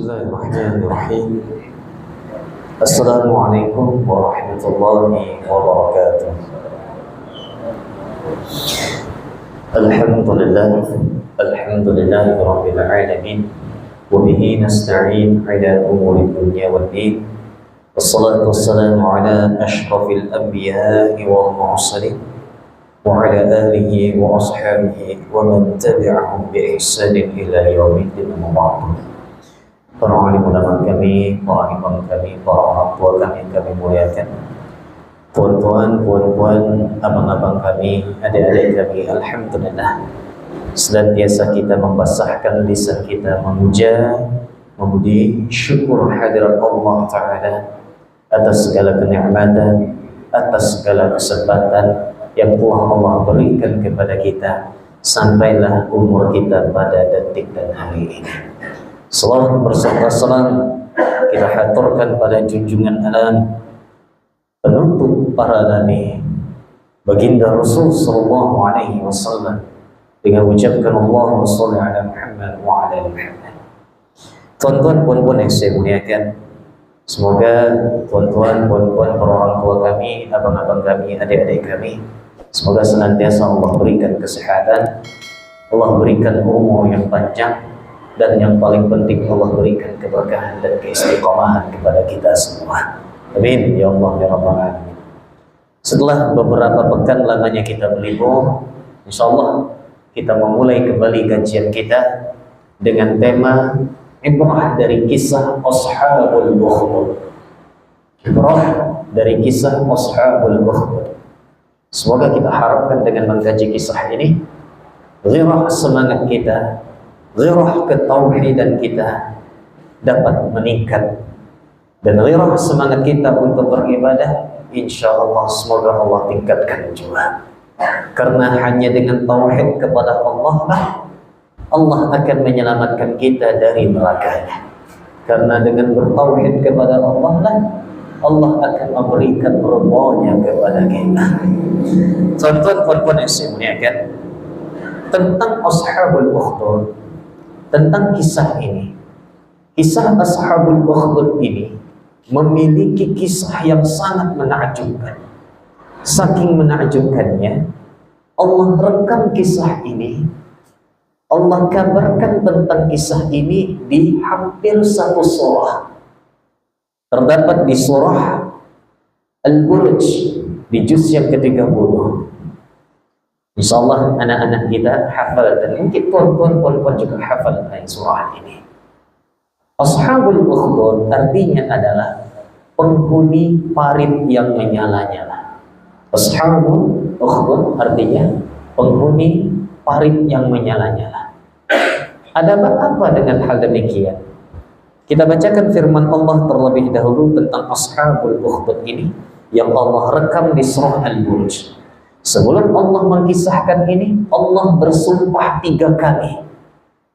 Bismillahirrahmanirrahim. Assalamualaikum warahmatullahi wabarakatuh. Alhamdulillahi rabbil alamin. Wa bihi nasta'in ala umuri dunya waddin. Wassalatu wassalamu ala ashrafil anbiya'i wal mursalin wa ala alihi wa ashabihi wa man tabi'ahum bi ihsanin ila yaumiddin. Para alim ulama kami, para imam kami, para orang tua kami yang kami muliakan, tuan-tuan, puan-puan, abang-abang kami, adik-adik kami, alhamdulillah senantiasa kita membasahkan lisan kita memuja, memuji, syukur hadirat Allah Ta'ala atas segala kenikmatan, atas segala kesempatan yang telah Allah berikan kepada kita sampailah umur kita pada detik dan hari ini. Salawat berserta salam kita haturkan pada junjungan alam penutup para nabi, baginda Rasul sallallahu alaihi wasallam, dengan mengucapkan Allahumma shalli ala Muhammad wa ala ali Muhammad. Tuan-tuan, puan-puan yang saya muliakan, semoga tuan-tuan, puan-puan, para orang tua kami, abang-abang kami, adik-adik kami, semoga senantiasa Allah berikan kesehatan, Allah berikan umur yang panjang, dan yang paling penting Allah berikan keberkahan dan keistiqomahan kepada kita semua. Amin ya Allah ya Rabbal Alamin. Setelah beberapa pekan lamanya kita berlibur, insyaallah kita memulai kembali kajian kita dengan tema ibrah dari kisah Ashabul Ukhdud. Ibrah dari kisah Ashabul Ukhdud. Semoga kita harapkan dengan mengkaji kisah ini ghirah semangat kita, ghirah ketauhidan kita dapat meningkat, dan ghirah semangat kita untuk beribadah insyaallah semoga Allah tingkatkan juga. Karena hanya dengan tauhid kepada Allah lah Allah akan menyelamatkan kita dari nerakanya. Karena dengan bertauhid kepada Allah lah Allah akan memberikan ridha-Nya kepada kita. Tuan-tuan, puan-puan yang saya muliakan, tentang Ashabul Ukhdud, tentang kisah ini, kisah Ashabul Ukhdud ini memiliki kisah yang sangat menakjubkan. Saking menakjubkannya, Allah rekam kisah ini, Allah kabarkan tentang kisah ini di hampir satu surah. Terdapat di surah Al-Buruj di juz yang ke-30. Insyaallah anak-anak kita hafal, dan mungkin tuan-tuan juga hafal surah ini. Ashabul Ukhdud artinya adalah penghuni parit yang menyala-nyala. Ashabul Ukhdud artinya penghuni parit yang menyala-nyala. Ada apa dengan hal demikian? Kita bacakan firman Allah terlebih dahulu tentang Ashabul Ukhdud ini yang Allah rekam di surah Al-Buruj. Sebelum Allah mengkisahkan ini, Allah bersumpah 3 kali.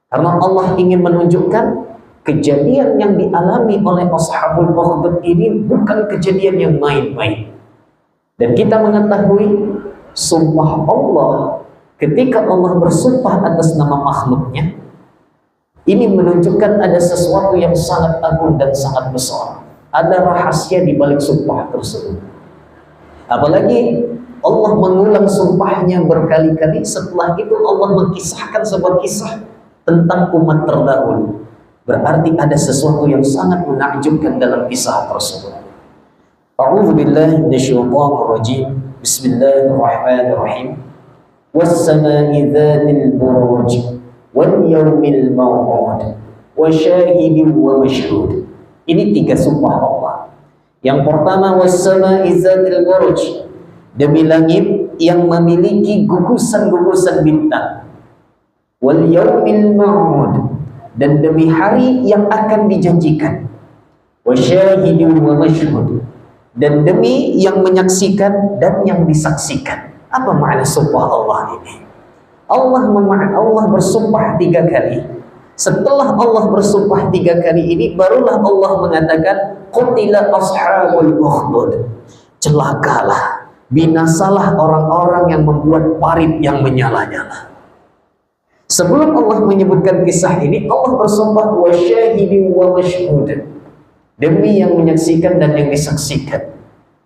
Karena Allah ingin menunjukkan kejadian yang dialami oleh Ashabul Ukhdud ini bukan kejadian yang main-main. Dan kita mengetahui sumpah Allah ketika Allah bersumpah atas nama makhluknya, ini menunjukkan ada sesuatu yang sangat agung dan sangat besar. Ada rahasia di balik sumpah tersebut. Apalagi Allah mengulang sumpahnya berkali-kali. Setelah itu Allah mengkisahkan sebuah kisah tentang umat terdahulu. Berarti ada sesuatu yang sangat menakjubkan dalam kisah tersebut. A'udzu billahi minasyaitonir rajim. Bismillahirrahmanirrahim. Was-samaa'i dzaatil buruj wal yawmil maw'ud wa syahidin wa mashhud. Ini 3 sumpah Allah. Yang pertama, was-samaa'i dzaatil buruj, demi langit yang memiliki gugusan-gugusan bintang. Wal yawmil maw'ud, dan demi hari yang akan dijanjikan. Wa syahidin wa mashhud, dan demi yang menyaksikan dan yang disaksikan. Apa makna sumpah Allah ini? Allah bersumpah 3 kali. Setelah Allah bersumpah 3 kali ini, barulah Allah mengatakan qutila ashabul ukhdud, celakalah, binasalah orang-orang yang membuat parit yang menyala-nyala. Sebelum Allah menyebutkan kisah ini, Allah bersumpah wa syahidin wa mashhud, demi yang menyaksikan dan yang disaksikan.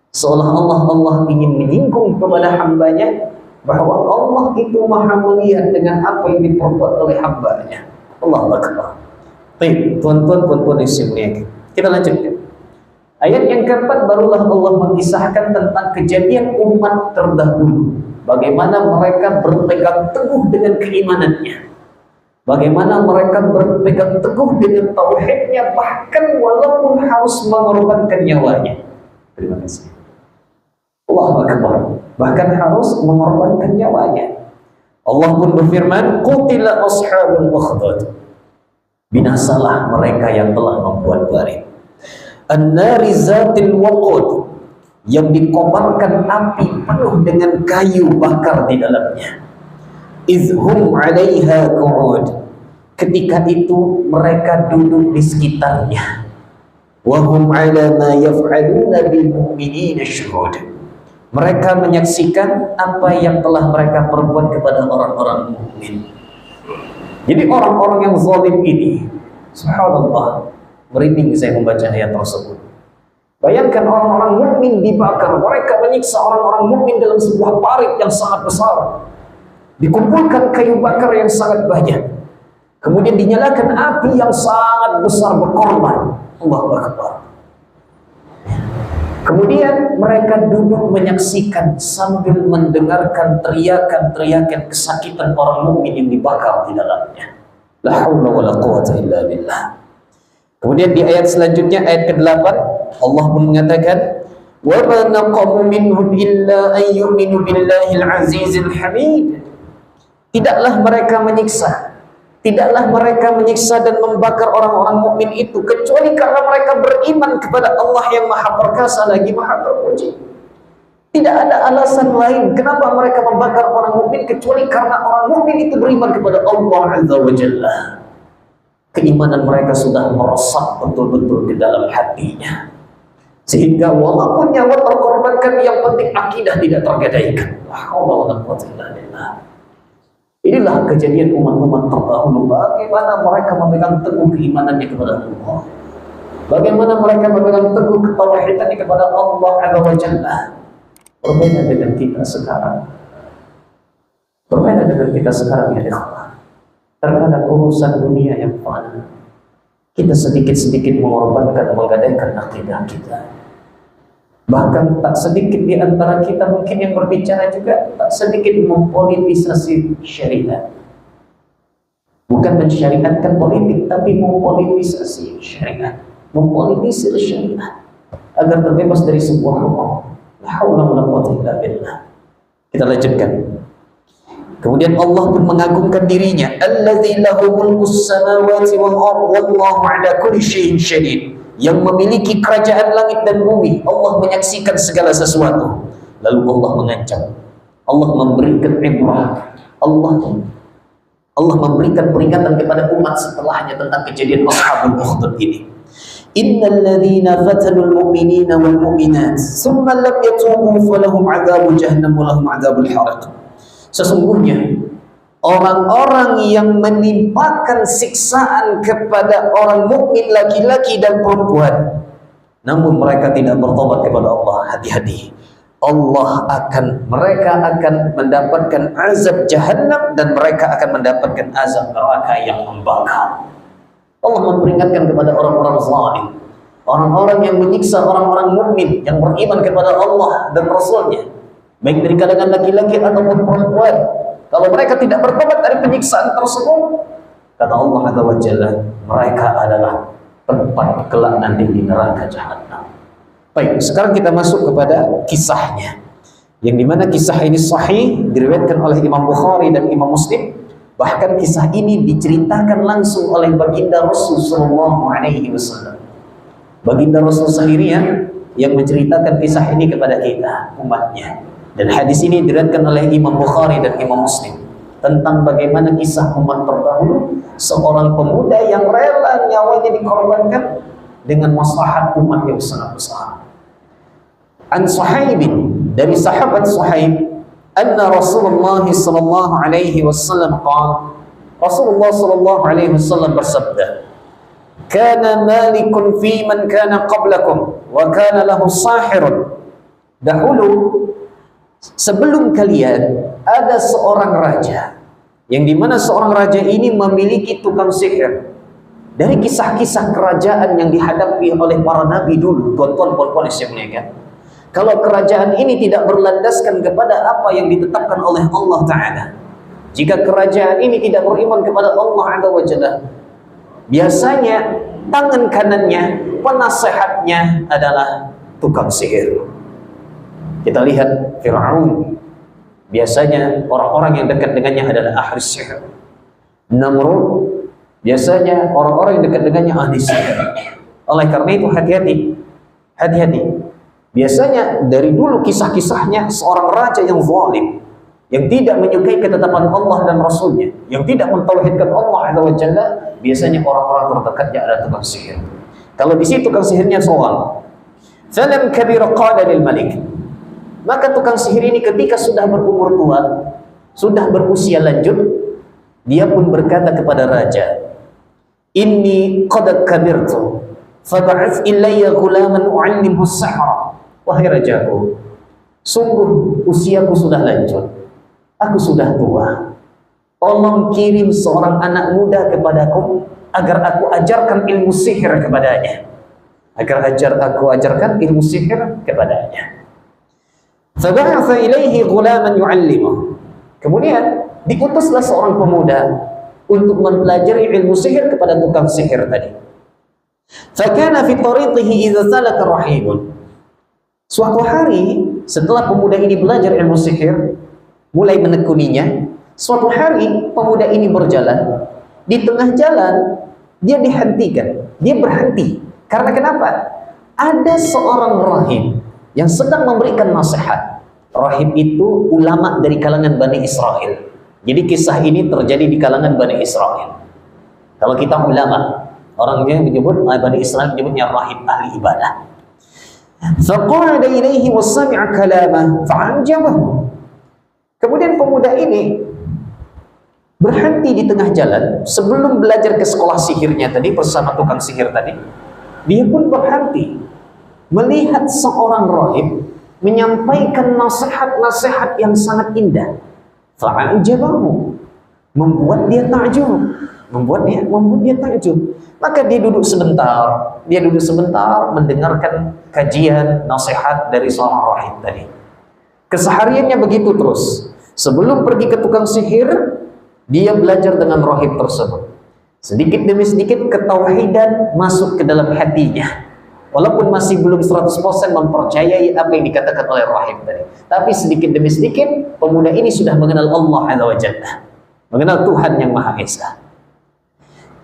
Seolah Allah ingin menyinggung kepada hambanya bahwa Allah itu maha melihat dengan apa yang diperbuat oleh hambanya. Allahu Akbar. Baik, tuan-tuan, puan-puan yang dimuliakan, kita lanjutkan. Ayat yang keempat, barulah Allah mengisahkan tentang kejadian umat terdahulu, bagaimana mereka berpegang teguh dengan keimanannya, bagaimana mereka berpegang teguh dengan tauhidnya, bahkan walaupun harus mengorbankan nyawanya. Terima kasih. Allahu Akbar. Bahkan harus mengorbankan nyawanya. Allah pun berfirman, qutila ashabul ukhdud, binasalah mereka yang telah membuat barit, an-nari zatil waqud, yang dikobarkan api penuh dengan kayu bakar di dalamnya, izhum 'alaiha qu'ud, ketika itu mereka duduk di sekitarnya, wa hum 'ala ma yaf'aluna bil mu'minina syuhud, mereka menyaksikan apa yang telah mereka perbuat kepada orang-orang mukmin. Jadi orang-orang yang zalim ini, subhanallah, merinding saya membaca ayat tersebut. Bayangkan orang-orang mukmin dibakar, mereka menyiksa orang-orang mukmin dalam sebuah parit yang sangat besar. Dikumpulkan kayu bakar yang sangat banyak, kemudian dinyalakan api yang sangat besar berkorban. Allahu Akbar. Kemudian mereka duduk menyaksikan sambil mendengarkan teriakan-teriakan kesakitan orang mukmin yang dibakar di dalamnya. La haula wala quwwata illa billah. Kemudian di ayat selanjutnya, ayat ke-8, Allah pun mengatakan, wa ma naqamu minhum illa an yu'minu billahil azizil hamid. Tidaklah mereka menyiksa dan membakar orang-orang mukmin itu kecuali karena mereka beriman kepada Allah yang Maha Perkasa lagi Maha Terpuji. Tidak ada alasan lain kenapa mereka membakar orang mukmin kecuali karena orang mukmin itu beriman kepada Allah Azza wa Jalla. Keimanan mereka sudah meresap betul-betul di dalam hatinya, sehingga walaupun nyawa terkorbankan, yang penting akidah tidak tergadaikan. Inilah kejadian umat-umat terdahulu, bagaimana mereka memegang teguh keimanannya kepada Allah, bagaimana mereka memegang teguh ketauhidannya kepada Allah Azza wa Jalla. Berbeda dengan kita sekarang. Ya ikhwan. Terhadap urusan dunia yang fana, kita sedikit-sedikit mengorbankan, menggadaikan akidah kita. Bahkan tak sedikit di antara kita mungkin yang berbicara juga tak sedikit mempolitisasi syariat. Bukan mensyariatkan politik, tapi mempolitisasi syariat, mempolitisir syariat agar terbebas dari sebuah hukum. La haula wala quwwata illa billah. Kita lanjutkan. Kemudian Allah pun mengagungkan dirinya, allazi lahu mulkus samawati wal ardh wallahu ala kulli syai'in syahid, yang memiliki kerajaan langit dan bumi. Allah menyaksikan segala sesuatu. Lalu Allah mengancam, Allah memberikan ibrah, Allah memberikan peringatan kepada umat setelahnya tentang kejadian ashabul ukhdud ini. Innal ladzina fatanul mu'minina wal mu'minat thumma lam yatubu falahum 'adzabu jahannam wa lahum 'adzabul hariq. Sesungguhnya orang-orang yang menimpakan siksaan kepada orang mukmin laki-laki dan perempuan, namun mereka tidak bertobat kepada Allah, hati-hati. Mereka akan mendapatkan azab jahannam dan mereka akan mendapatkan azab neraka yang membakar. Allah memperingatkan kepada orang-orang zalim, orang-orang yang menyiksa orang-orang mukmin yang beriman kepada Allah dan Rasulnya, baik dari kalangan laki-laki ataupun perempuan. Kalau mereka tidak bertobat dari penyiksaan tersebut, kata Allah Azza wa Jalla, mereka adalah tempat kelak nanti di neraka jahanam. Baik, sekarang kita masuk kepada kisahnya, yang dimana kisah ini sahih, diriwayatkan oleh Imam Bukhari dan Imam Muslim. Bahkan kisah ini diceritakan langsung oleh baginda Rasul sallallahu alaihi wasallam. Baginda Rasul sendiri yang menceritakan kisah ini kepada kita, umatnya. Dan hadis ini diriwayatkan oleh Imam Bukhari dan Imam Muslim tentang bagaimana kisah umat terdahulu, seorang pemuda yang rela nyawanya dikorbankan dengan maslahat umat yang sangat besar. An Suhaib, dari sahabat Suhaib, anna Rasulullah sallallahu alaihi wasallam qala, Rasulullah sallallahu alaihi wasallam bersabda, "Kana malikun fi man kana qablakum wa kana lahu sahirun." Dahulu sebelum kalian ada seorang raja, yang dimana seorang raja ini memiliki tukang sihir. Dari kisah-kisah kerajaan yang dihadapi oleh para nabi dulu, tuan-tuan puan-puan yang saya muliakan, kalau kerajaan ini tidak berlandaskan kepada apa yang ditetapkan oleh Allah Ta'ala, jika kerajaan ini tidak beriman kepada Allah Azza wa Jalla, biasanya tangan kanannya, penasehatnya adalah tukang sihir. Kita lihat Fir'aun, biasanya orang-orang yang dekat dengannya adalah ahli sihir. Namrud, biasanya orang-orang yang dekat dengannya ahli sihir. Oleh karena itu hati-hati. Biasanya dari dulu kisah-kisahnya seorang raja yang zalim, yang tidak menyukai ketetapan Allah dan Rasulnya, yang tidak mentauhidkan Allah Azza wa Jalla, biasanya orang-orang terdekatnya adalah tukang sihir. Kalau di situ tukang sihirnya soal, falam kabir qala lil malik, maka tukang sihir ini ketika sudah berumur tua, sudah berusia lanjut, dia pun berkata kepada raja, "Inni qad kabirtu, fab'ath ilayya ghulaman u'allimhu as-sihra." Wahai rajaku, sungguh usiaku sudah lanjut, aku sudah tua. Tolong kirim seorang anak muda kepadaku agar aku ajarkan ilmu sihir kepadanya. Aku ajarkan ilmu sihir kepadanya. Fab'atha ilaihi ghulaman yu'allimuhu. Kemudian diutuslah seorang pemuda untuk mempelajari ilmu sihir kepada tukang sihir tadi. Fakana fi tariqihi idza salaka rahibun. Suatu hari setelah pemuda ini belajar ilmu sihir, mulai menekuninya, suatu hari pemuda ini berjalan, di tengah jalan dia dihentikan, dia berhenti. Karena kenapa? Ada seorang rahib yang sedang memberikan nasihat. Rahib itu ulama dari kalangan Bani Israel. Jadi kisah ini terjadi di kalangan Bani Israel. Kalau kita ulama, orangnya menyebut Bani Israel menyebutnya rahib ahli ibadah. Faqala ilaihi wasami'a kalamah fa'anjabahu. Kemudian pemuda ini berhenti di tengah jalan sebelum belajar ke sekolah sihirnya tadi bersama tukang sihir tadi. Dia pun berhenti melihat seorang rahib menyampaikan nasihat-nasihat yang sangat indah. Fa'anjabahu, membuat dia takjub, membuat dia takjub. Maka dia duduk sebentar mendengarkan kajian nasihat dari seorang rahib tadi. Kesehariannya begitu terus. Sebelum pergi ke tukang sihir, dia belajar dengan rahib tersebut. Sedikit demi sedikit ketauhidan masuk ke dalam hatinya. Walaupun masih belum 100% mempercayai apa yang dikatakan oleh rahib tadi, tapi sedikit demi sedikit pemuda ini sudah mengenal Allah Azza wa Jalla, mengenal Tuhan yang Maha Esa.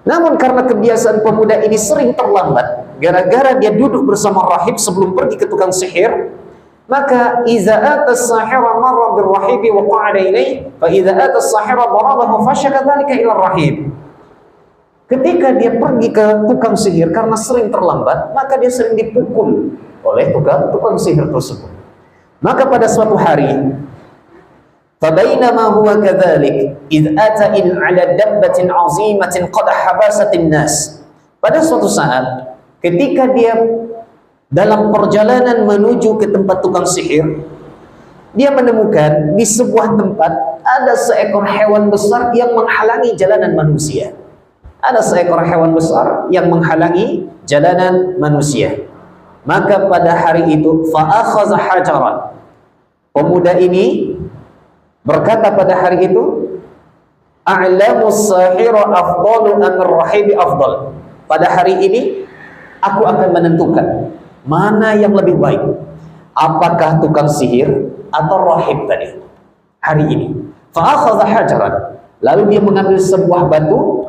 Namun karena kebiasaan pemuda ini sering terlambat, gara-gara dia duduk bersama rahib sebelum pergi ke tukang sihir, maka iza atas sahira marra birrahibi wa qa'ada ilaih, fa iza atas sahira darabahu fashaka dzalika ila rahib. Ketika dia pergi ke tukang sihir karena sering terlambat, maka dia sering dipukul oleh tukang sihir tersebut. Maka pada suatu hari, fabainama huwa kadzalik id ata ala dabbatin 'azimatin qad habasatin nas. Pada suatu saat ketika dia dalam perjalanan menuju ke tempat tukang sihir, dia menemukan di sebuah tempat ada seekor hewan besar yang menghalangi jalanan manusia. Ada seekor hewan besar yang menghalangi jalanan manusia. Maka pada hari itu fa'akhadha hajaran. Pemuda ini berkata pada hari itu, a'lamu sahira afdalu am ar-rahibi afdal. Pada hari ini aku akan menentukan mana yang lebih baik, apakah tukang sihir atau rahib tadi hari ini. Fa'akhadha hajaran. Lalu dia mengambil sebuah batu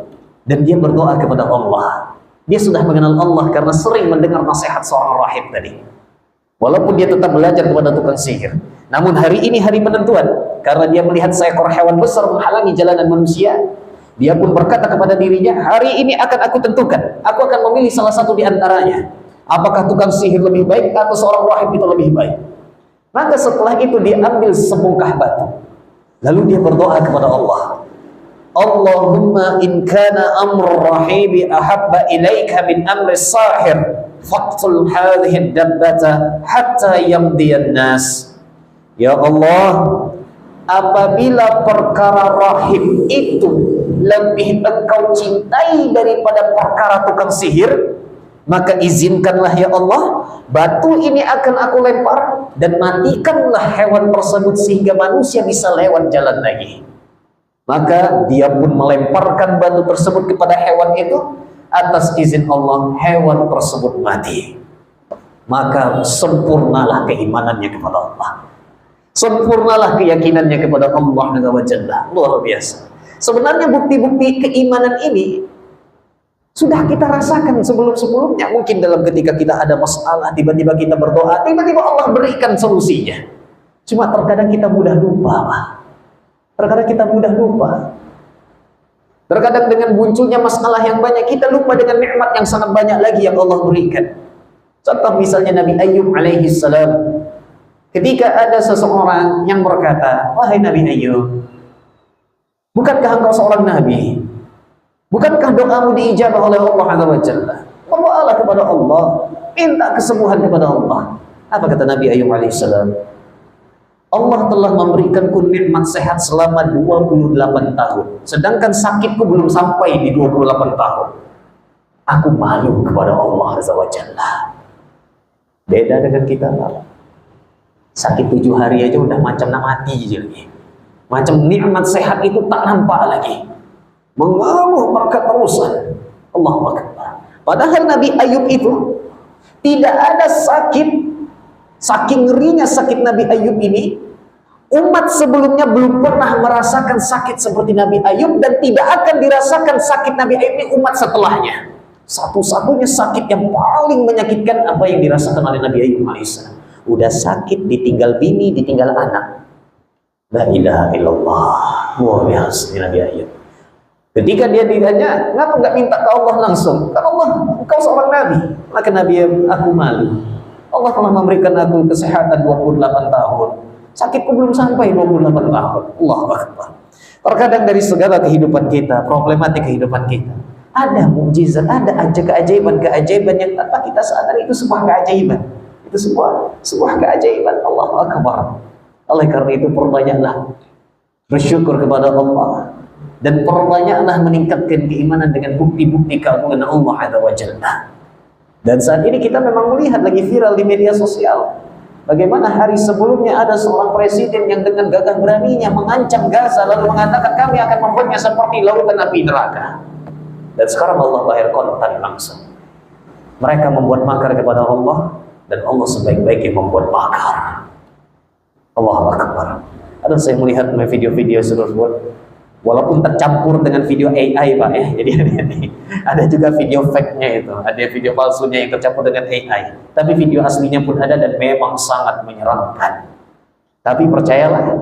dan dia berdoa kepada Allah. Dia sudah mengenal Allah karena sering mendengar nasihat seorang rahib tadi. Walaupun dia tetap belajar kepada tukang sihir, namun hari ini hari penentuan, karena dia melihat seekor hewan besar menghalangi jalanan manusia, dia pun berkata kepada dirinya, hari ini akan aku tentukan, aku akan memilih salah satu di antaranya. Apakah tukang sihir lebih baik atau seorang rahib itu lebih baik? Maka setelah itu dia ambil sebongkah batu, lalu dia berdoa kepada Allah. Allahumma in kana amru rahibi ahabba ilaika min amri sahir faqtul hadhihi dabbata hatta yamdiyan nas. Ya Allah, apabila perkara rahim itu lebih engkau cintai daripada perkara tukang sihir, maka izinkanlah ya Allah, batu ini akan aku lempar dan matikanlah hewan tersebut sehingga manusia bisa lewat jalan lagi. Maka dia pun melemparkan batu tersebut kepada hewan itu. Atas izin Allah, hewan tersebut mati. Maka sempurnalah keimanannya kepada Allah, sempurnalah keyakinannya kepada Allah Jalla. Luar biasa. Sebenarnya bukti-bukti keimanan ini sudah kita rasakan sebelum-sebelumnya. Mungkin dalam ketika kita ada masalah, tiba-tiba kita berdoa, tiba-tiba Allah berikan solusinya. Cuma terkadang kita mudah lupa, Pak. Terkadang kita mudah lupa. Terkadang dengan munculnya masalah yang banyak, kita lupa dengan nikmat yang sangat banyak lagi yang Allah berikan. Contoh misalnya Nabi Ayyub alaihi salam. Ketika ada seseorang yang berkata, wahai Nabi Ayyub, bukankah engkau seorang nabi? Bukankah doamu diijabah oleh Allah Azza wa Jalla? Berdoalah kepada Allah, minta kesembuhan kepada Allah. Apa kata Nabi Ayyub alaihissalam? Allah telah memberikanku nikmat sehat selama 28 tahun. Sedangkan sakitku belum sampai di 28 tahun. Aku malu kepada Allah Azza wa Jalla. Beda dengan kita, Pak. Sakit 7 hari aja udah macam nak mati jadi. Macam nikmat sehat itu tak nampak lagi. Mengeluh berkat terusan. Allahu Akbar. Padahal Nabi Ayyub itu tidak ada sakit. Saking ngerinya sakit Nabi Ayyub ini, umat sebelumnya belum pernah merasakan sakit seperti Nabi Ayyub, dan tidak akan dirasakan sakit Nabi Ayyub ini umat setelahnya. Satu-satunya sakit yang paling menyakitkan apa yang dirasakan oleh Nabi Ayyub alaihissalam. Udah sakit, ditinggal bini, ditinggal anak. La ilaha illallah. Luar biasa Nabi Ayyub. Ketika dia ditanya, kenapa nggak minta ke Allah langsung? Kan Allah, engkau seorang nabi. Maka Nabi Ayyub, aku malu. Allah telah memberikan aku kesehatan 28 tahun. Sakitku belum sampai 28 tahun. Allahu Akbar. Terkadang dari segala kehidupan kita, problematik kehidupan kita, ada mukjizat, ada aja keajaiban yang tanpa kita sadari itu sebuah keajaiban. Itu sebuah keajaiban. Allahu Akbar. Oleh karena itu perbanyaklah bersyukur kepada Allah dan perbanyaklah meningkatkan keimanan dengan bukti-bukti keagungan Allah Azza wa Jalla. Dan saat ini kita memang melihat lagi viral di media sosial bagaimana hari sebelumnya ada seorang presiden yang dengan gagah beraninya mengancam Gaza lalu mengatakan kami akan membuatnya seperti lautan api neraka. Dan sekarang Allah bayar kontan langsung. Mereka membuat makar kepada Allah dan Allah sebaik-baiknya membuat makar. Allahu Akbar. Ada saya melihat video-video seru-seru, walaupun tercampur dengan video AI, Pak ya. Jadi ada juga video fake-nya itu, ada video palsunya yang tercampur dengan AI. Tapi video aslinya pun ada dan memang sangat menyeramkan. Tapi percayalah,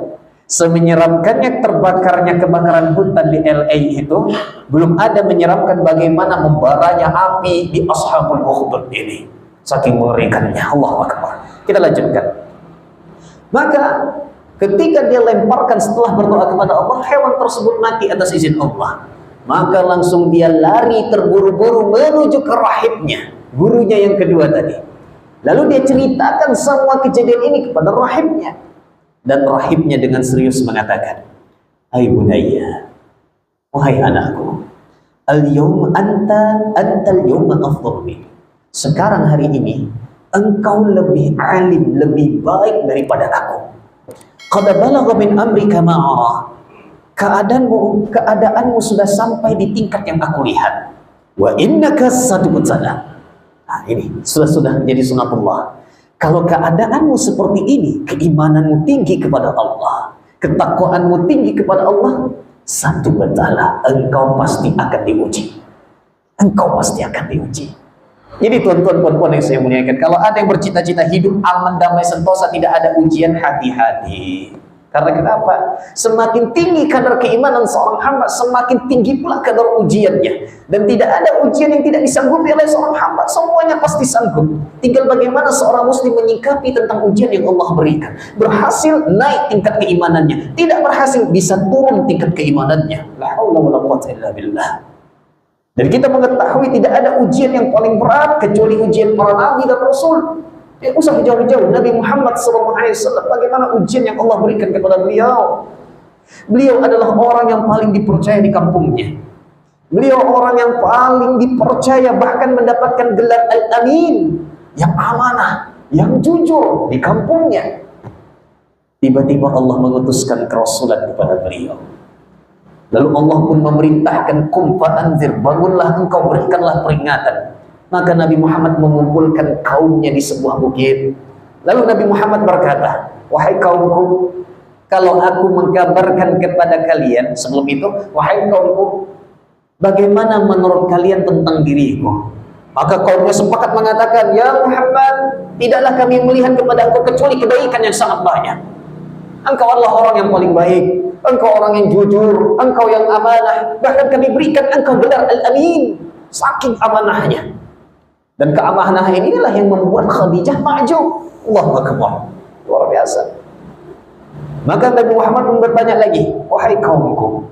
semenyeramkannya terbakarnya kebakaran hutan di LA itu, belum ada menyeramkan bagaimana membaranya api di Ashabul Ukhdud ini. Saking mengerikannya. Allahu Akbar. Kita lanjutkan. Maka ketika dia lemparkan setelah berdoa kepada Allah, hewan tersebut mati atas izin Allah. Maka langsung dia lari terburu-buru menuju ke rahibnya, gurunya yang kedua tadi. Lalu dia ceritakan semua kejadian ini kepada rahibnya. Dan rahibnya dengan serius mengatakan, "Hai bunayya, wahai anakku, al-yawma anta al-yawma afdal minni." Sekarang hari ini engkau lebih alim, lebih baik daripada aku. Qad balagha min amrika ma ara. Keadaanmu sudah sampai di tingkat yang aku lihat. Wa innaka sadqutana. Nah, ini sudah jadi sunatullah. Kalau keadaanmu seperti ini, keimananmu tinggi kepada Allah, ketakwaanmu tinggi kepada Allah, satu betala engkau pasti akan diuji. Engkau pasti akan diuji. Jadi tuan-tuan puan-puan yang saya muliakan, kalau ada yang bercita-cita hidup aman, damai, sentosa, tidak ada ujian, hati-hati. Karena kenapa? Semakin tinggi kadar keimanan seorang hamba, semakin tinggi pula kadar ujiannya. Dan tidak ada ujian yang tidak disanggupi oleh seorang hamba. Semuanya pasti sanggup. Tinggal bagaimana seorang muslim menyikapi tentang ujian yang Allah berikan. Berhasil, naik tingkat keimanannya. Tidak berhasil, bisa turun tingkat keimanannya. La haula wala quwwata illa billah. Dan kita mengetahui tidak ada ujian yang paling berat kecuali ujian para nabi dan rasul. Usah jauh-jauh Nabi Muhammad SAW, bagaimana ujian yang Allah berikan kepada beliau. Beliau adalah orang yang paling dipercaya di kampungnya. Beliau orang yang paling dipercaya, bahkan mendapatkan gelar Al-Amin, yang amanah, yang jujur di kampungnya. Tiba-tiba Allah mengutuskan kerasulan kepada beliau. Lalu Allah pun memerintahkan, kum fa'anzir, bangunlah engkau, berikanlah peringatan. Maka Nabi Muhammad mengumpulkan kaumnya di sebuah bukit. Lalu Nabi Muhammad berkata, wahai kaumku, kalau aku mengkabarkan kepada kalian, sebelum itu, wahai kaumku, bagaimana menurut kalian tentang diriku? Maka kaumnya sepakat mengatakan, ya Muhammad, tidaklah kami melihat kepada engkau kecuali kebaikan yang sangat banyak. Engkau adalah orang yang paling baik, engkau orang yang jujur, engkau yang amanah, bahkan kami berikan engkau gelar Al-Amin, saking amanahnya. Dan keamanan inilah yang membuat Khadijah maju. Allahu Akbar. Luar biasa. Maka Nabi Muhammad pun bertanya lagi, wahai kaumku,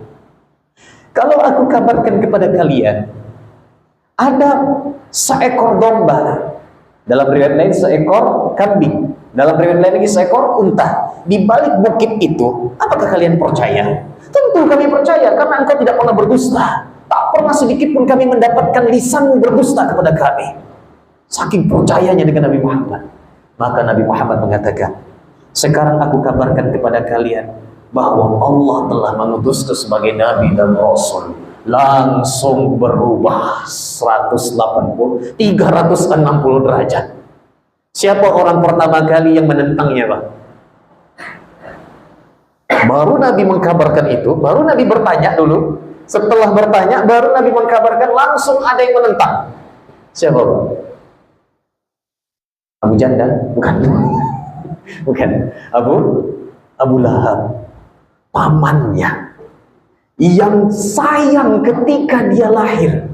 kalau aku kabarkan kepada kalian, ada seekor domba, dalam riwayat lain seekor kambing, dalam riwayat lain lagi seekor unta, di balik bukit itu, apakah kalian percaya? Tentu kami percaya, karena engkau tidak pernah berdusta. Tak pernah sedikit pun kami mendapatkan lisanmu berdusta kepada kami. Saking percayanya dengan Nabi Muhammad. Maka Nabi Muhammad mengatakan, sekarang aku kabarkan kepada kalian bahwa Allah telah mengutusku sebagai Nabi dan Rasul. Langsung berubah 360 derajat. Siapa orang pertama kali yang menentangnya, Pak? Baru Nabi mengkabarkan itu, baru Nabi bertanya dulu. Setelah bertanya, baru Nabi mengkabarkan, langsung ada yang menentang. Siapa, Pak? Abu Jandal? Bukan. Bukan. Abu Lahab. Pamannya. Yang sayang ketika dia lahir.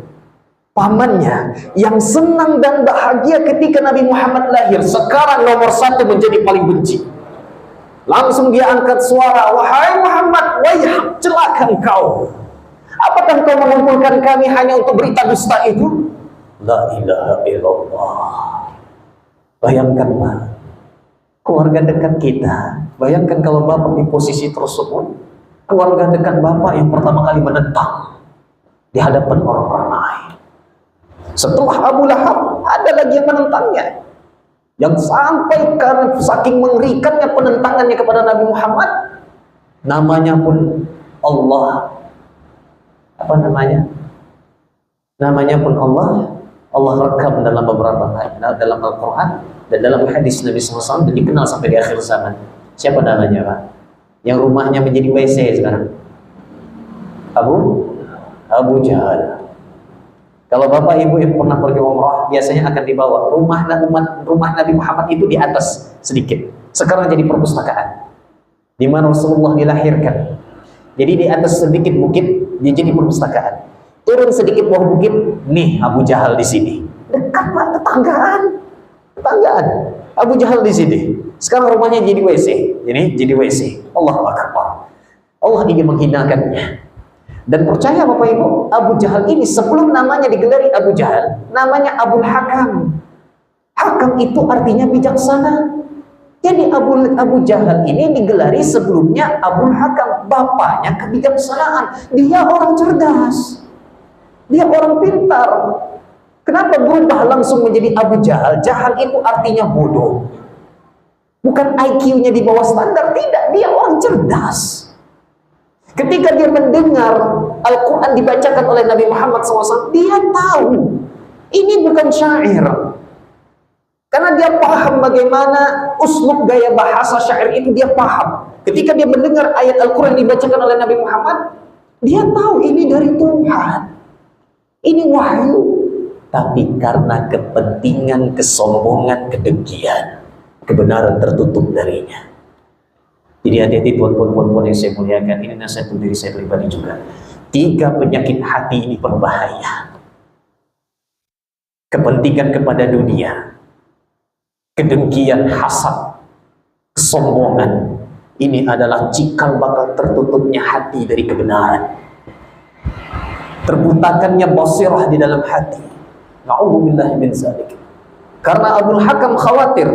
Pamannya. Yang senang dan bahagia ketika Nabi Muhammad lahir. Sekarang nomor 1 menjadi paling benci. Langsung dia angkat suara. Wahai Muhammad, wayhak, celaka engkau. Apakah engkau mengumpulkan kami hanya untuk berita dusta itu? La ilaha illallah. Bayangkanlah keluarga dekat kita. Bayangkan kalau bapak di posisi tersebut, keluarga dekat bapak yang pertama kali menentang di hadapan orang ramai. Setelah Abu Lahab, ada lagi yang menentangnya, yang sampai karena saking mengerikannya penentangannya kepada Nabi Muhammad, namanya pun Allah, apa namanya? Namanya pun Allah rekam dalam beberapa ayat dalam Al-Quran dan dalam hadis Nabi SAW, dan dikenal sampai di akhir zaman. Siapa namanya, Pak? Yang rumahnya menjadi WC sekarang? Abu Jahal. Kalau bapak ibu yang pernah pergi umrah, biasanya akan dibawa rumah Nabi Muhammad itu di atas sedikit. Sekarang jadi perpustakaan, di mana Rasulullah dilahirkan. Jadi di atas sedikit bukit, dia jadi perpustakaan. Turun sedikit bawah bukit, nih Abu Jahal di sini. Dekat, Pak, tetanggaan. Abu Jahal di sini. Sekarang rumahnya jadi WC. Jadi WC. Allahu Akbar. Allah ingin menghinakannya. Dan percaya Bapak Ibu, Abu Jahal ini sebelum namanya digelari Abu Jahal, namanya Abul Hakam. Hakam itu artinya bijaksana. Jadi Abu Jahal ini digelari sebelumnya Abul Hakam, bapaknya kebijaksanaan. Dia orang cerdas. Dia orang pintar. Kenapa berubah langsung menjadi Abu Jahal? Jahal itu artinya bodoh. Bukan IQ-nya di bawah standar, tidak. Dia orang cerdas. Ketika dia mendengar Al-Quran dibacakan oleh Nabi Muhammad SAW, dia tahu ini bukan syair. Karena dia paham bagaimana uslub gaya bahasa syair itu, dia paham. Ketika dia mendengar ayat Al-Quran dibacakan oleh Nabi Muhammad, dia tahu ini dari Tuhan. Ini wahyu. Tapi karena kepentingan, kesombongan, kedengkian, kebenaran tertutup darinya. Jadi hati-hati tuan-tuan yang saya muliakan, ini nasihat untuk diri saya pribadi juga. 3 penyakit hati ini berbahaya. Kepentingan kepada dunia, kedengkian, hasad, kesombongan. Ini adalah cikal bakal tertutupnya hati dari kebenaran. Terbutakannya basirah di dalam hati. Na'udzubillah min zalik. Karena Abul Hakam khawatir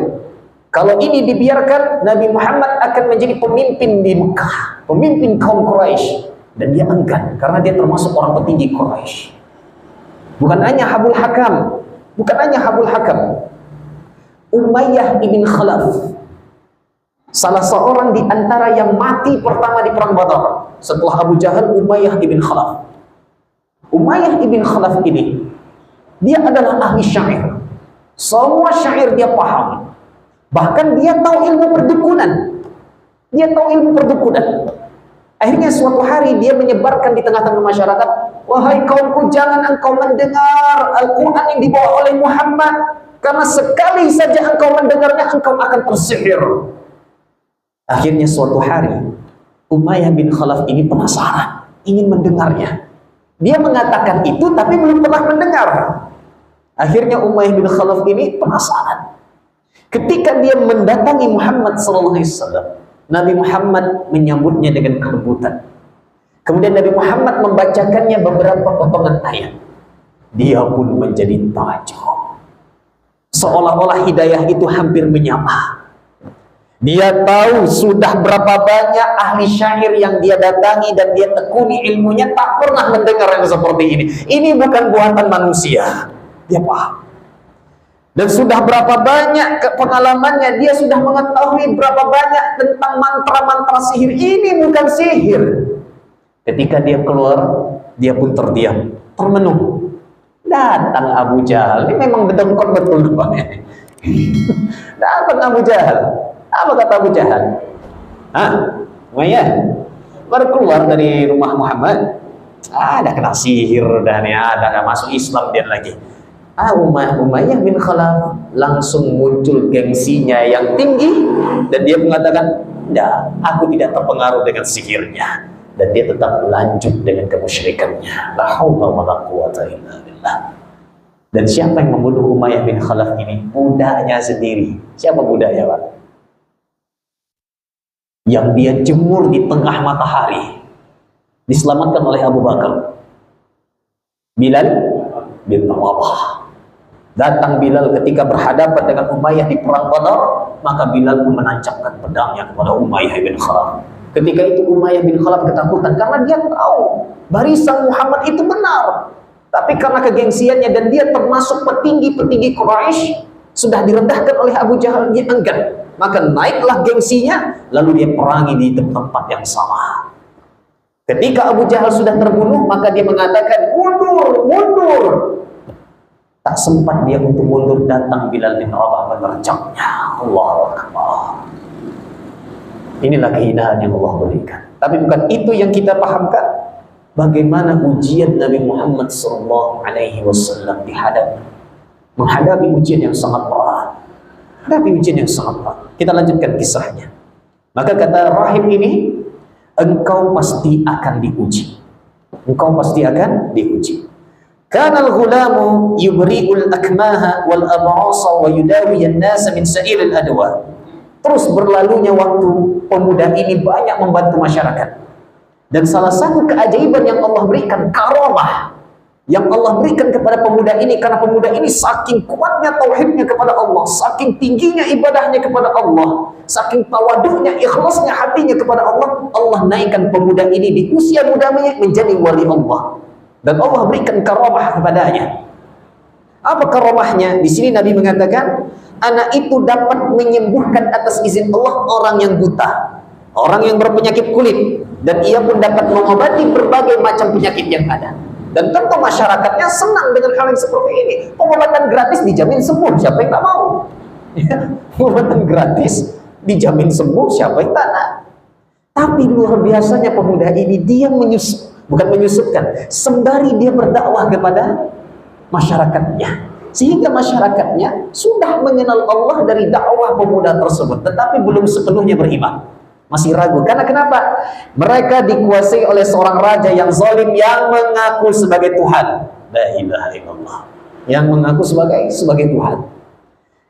kalau ini dibiarkan, Nabi Muhammad akan menjadi pemimpin di Mekah, pemimpin kaum Quraisy, dan dia enggan karena dia termasuk orang petinggi Quraisy. Bukan hanya Abul Hakam, Umayyah ibn Khalaf, salah seorang di antara yang mati pertama di perang Badar setelah Abu Jahal, Umayyah ibn Khalaf. Umayyah ibn Khalaf ini, dia adalah ahli syair. Semua syair dia paham. Bahkan dia tahu ilmu perdukunan. Akhirnya suatu hari dia menyebarkan di tengah-tengah masyarakat, wahai kaumku, jangan engkau mendengar Al-Quran yang dibawa oleh Muhammad, karena sekali saja engkau mendengarnya, engkau akan tersihir. Akhirnya suatu hari Umayyah bin Khalaf ini penasaran, ingin mendengarnya. Dia mengatakan itu tapi belum pernah mendengar. Akhirnya Umayyah bin Khalaf ini penasaran. Ketika dia mendatangi Muhammad SAW, Nabi Muhammad menyambutnya dengan kelembutan. Kemudian Nabi Muhammad membacakannya beberapa potongan ayat. Dia pun menjadi takjub. Seolah-olah hidayah itu hampir menyapa. Dia tahu sudah berapa banyak ahli syair yang dia datangi dan dia tekuni ilmunya, tak pernah mendengar yang seperti ini. Ini bukan buatan manusia. Dia paham. Dan sudah berapa banyak pengalamannya, dia sudah mengetahui berapa banyak tentang mantra-mantra sihir. Ini bukan sihir. Ketika dia keluar, dia pun terdiam, termenung. Datang Abu Jahal. Ini memang bedengkot betul rupanya. Datang Abu Jahal. Apa kata Abu Jahal? Umayyah, baru keluar dari rumah Muhammad, ada kena sihir dan ada masuk Islam dia lagi. Umayyah bin Khalaf langsung muncul gengsinya yang tinggi dan dia mengatakan, "Tidak, aku tidak terpengaruh dengan sihirnya." Dan dia tetap lanjut dengan kemusyrikannya. La haula wala quwata illa billah. Dan siapa yang membunuh Umayyah bin Khalaf ini? Budaknya sendiri. Siapa budaknya, Pak? Yang dia jemur di tengah matahari, diselamatkan oleh Abu Bakar. Bilal bin Rabah. Datang Bilal ketika berhadapan dengan Umayyah di perang Badar, maka Bilal pun menancapkan pedangnya kepada Umayyah bin Khalaf. Ketika itu Umayyah bin Khalaf ketakutan karena dia tahu barisan Muhammad itu benar. Tapi karena kegengsiannya dan dia termasuk petinggi-petinggi Quraisy, sudah direndahkan oleh Abu Jahal, dia enggan. Maka naiklah gengsinya, lalu dia perangi di tempat yang sama. Ketika Abu Jahal sudah terbunuh, maka dia mengatakan, mundur, mundur. Tak sempat dia untuk mundur, datang Bilal bin Rabah menerjangnya. Allahu Akbar. Inilah kehinaan yang Allah berikan. Tapi bukan itu yang kita pahamkan. Bagaimana ujian Nabi Muhammad SAW menghadapi ujian yang sangat berat. Kita lanjutkan kisahnya. Maka kata rahib ini, engkau pasti akan diuji. Kana al-ghulamu yubri'ul akmaha wal ab'asa wa yudawi an-nasa min sa'iril adwa. Terus berlalunya waktu, pemuda ini banyak membantu masyarakat. Dan salah satu keajaiban yang Allah berikan, karamah yang Allah berikan kepada pemuda ini, karena pemuda ini saking kuatnya tauhidnya kepada Allah, saking tingginya ibadahnya kepada Allah, saking tawaduknya, ikhlasnya hatinya kepada Allah, Allah naikkan pemuda ini di usia mudanya menjadi wali Allah. Dan Allah berikan karamah kepadanya. Apa karamahnya? Di sini Nabi mengatakan, anak itu dapat menyembuhkan atas izin Allah orang yang buta, orang yang berpenyakit kulit, dan ia pun dapat mengobati berbagai macam penyakit yang ada. Dan tentu masyarakatnya senang dengan hal yang seperti ini. Pengobatan gratis dijamin sembuh, siapa yang tak mau? Pengobatan gratis dijamin sembuh, siapa yang tak nak? Tapi luar biasanya pemuda ini, dia menyusupkan, sembari dia berdakwah kepada masyarakatnya, sehingga masyarakatnya sudah mengenal Allah dari dakwah pemuda tersebut, tetapi belum sepenuhnya beriman. Masih ragu. Karena kenapa? Mereka dikuasai oleh seorang raja yang zalim yang mengaku sebagai Tuhan. La ilaha illallah. Yang mengaku sebagai Tuhan.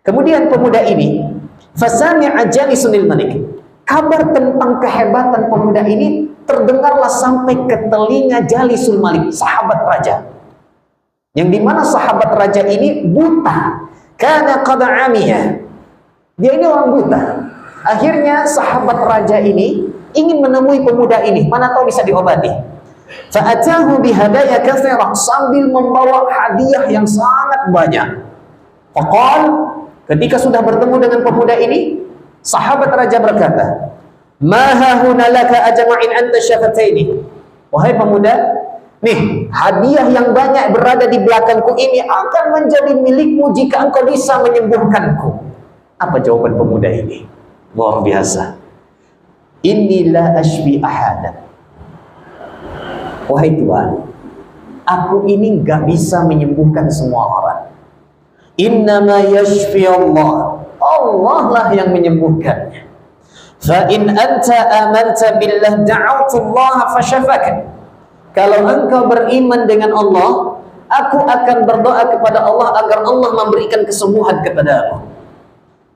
Kemudian pemuda ini, fasami'a jalisunil malik. Kabar tentang kehebatan pemuda ini terdengarlah sampai ke telinga Jalisul Malik, sahabat raja. Yang dimana sahabat raja ini buta. Kana qad amiyah. Dia ini orang buta. Akhirnya sahabat raja ini ingin menemui pemuda ini, mana tahu bisa diobati. Fa'atahu bihadaya katsirah, sambil membawa hadiah yang sangat banyak. Faqal, ketika sudah bertemu dengan pemuda ini, sahabat raja berkata, "Ma hahuna laka ajma'in anta syafataini." Wahai pemuda, nih, hadiah yang banyak berada di belakangku ini akan menjadi milikmu jika engkau bisa menyembuhkanku. Apa jawaban pemuda ini? Luar biasa. Inilah ashfi ahadan. Wahai Tuhan, aku ini gak bisa menyembuhkan semua orang. Innama yashfi Allah. Allah lah yang menyembuhkannya. Fa in anta amanta billah da'awtu Allah fashafaka. Kalau engkau beriman dengan Allah, aku akan berdoa kepada Allah agar Allah memberikan kesembuhan kepadamu.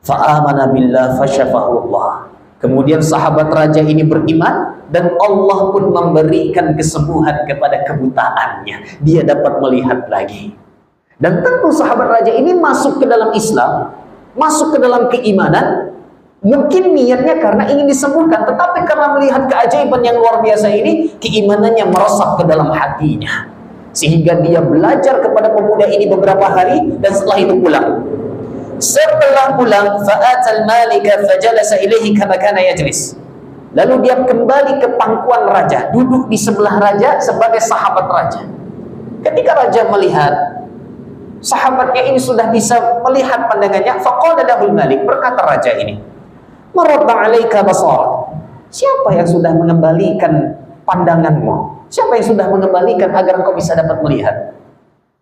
Fa'amana billah fasyafahu Allah. Kemudian sahabat raja ini beriman dan Allah pun memberikan kesembuhan kepada kebutaannya. Dia dapat melihat lagi. Dan tentu sahabat raja ini masuk ke dalam Islam, masuk ke dalam keimanan. Mungkin niatnya karena ingin disembuhkan, tetapi karena melihat keajaiban yang luar biasa ini, keimanannya meresap ke dalam hatinya. Sehingga dia belajar kepada pemuda ini beberapa hari dan setelah itu pulang. Setelah pulang, fa'atal malika fajalasa ilaihi kama kana yajlis. Lalu dia kembali ke pangkuan raja, duduk di sebelah raja sebagai sahabat raja. Ketika raja melihat sahabatnya ini sudah bisa melihat pandangannya, faqala lahul malik, berkata raja ini, "Maradda 'alaika basar." Siapa yang sudah mengembalikan pandanganmu? Siapa yang sudah mengembalikan agar engkau bisa dapat melihat?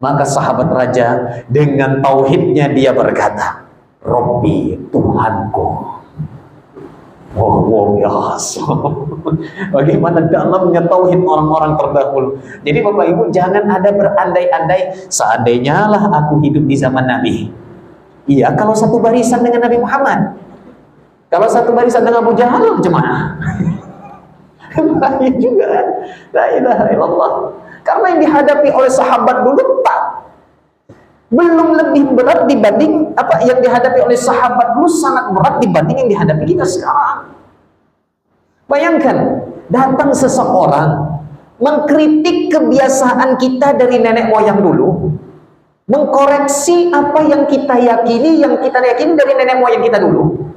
Maka sahabat raja dengan tauhidnya dia berkata, "Rabbi, Tuhanku." Wow, biasa. Bagaimana dalamnya tauhid orang-orang terdahulu. Jadi Bapak Ibu jangan ada berandai-andai, seandainya lah aku hidup di zaman Nabi. Iya, kalau satu barisan dengan Nabi Muhammad. Kalau satu barisan dengan Abu Jahal, gimana? Bahaya juga. La ilaha illallah. Karena yang dihadapi oleh sahabat dulu belum lebih berat dibanding apa yang dihadapi oleh sahabat dulu, sangat berat dibanding yang dihadapi kita sekarang. Bayangkan, datang seseorang mengkritik kebiasaan kita dari nenek moyang dulu, mengkoreksi apa yang kita yakini dari nenek moyang kita dulu.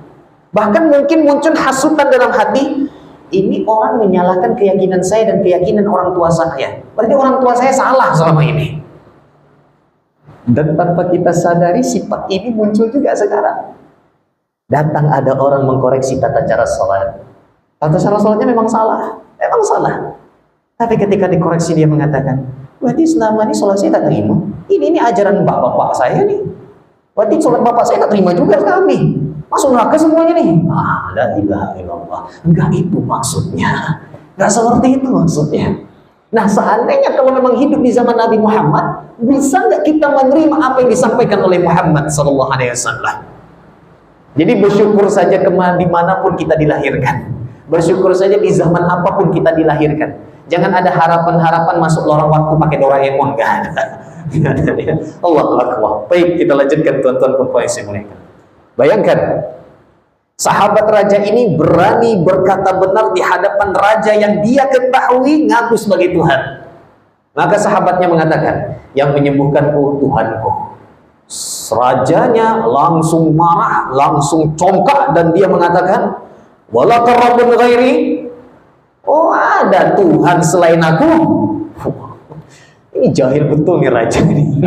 Bahkan mungkin muncul hasutan dalam hati, ini orang menyalahkan keyakinan saya dan keyakinan orang tua saya. Berarti orang tua saya salah selama ini. Dan tanpa kita sadari sifat ini muncul juga sekarang. Datang ada orang mengkoreksi tata cara sholat. Tata cara sholatnya memang salah. Memang salah. Tapi ketika dikoreksi dia mengatakan, berarti selama ini sholat saya tak terima. Ini ajaran bapak-bapak saya nih. Berarti sholat bapak saya tak terima juga sekarang nih. Masuk neraka semuanya nih. La ilaha illallah. Enggak itu maksudnya. Enggak seperti itu maksudnya. Nah, seandainya kalau memang hidup di zaman Nabi Muhammad, bisa nggak kita menerima apa yang disampaikan oleh Muhammad Sallallahu Alaihi Wasallam? Jadi bersyukur saja dimanapun kita dilahirkan. Bersyukur saja di zaman apapun kita dilahirkan. Jangan ada harapan-harapan masuk lorong waktu pakai Doraemon, nggak ada. Allahu Akbar. Baik, kita lanjutkan tuan-tuan perempuan yang saya muliakan. Bayangkan, sahabat raja ini berani berkata benar di hadapan raja yang dia ketahui ngaku sebagai Tuhan. Maka sahabatnya mengatakan, yang menyembuhkanku Tuhanku. Rajanya langsung marah, langsung congkak, dan dia mengatakan, wala rabbun ghairi. Oh, ada Tuhan selain aku. Ini jahil betul nih raja ini.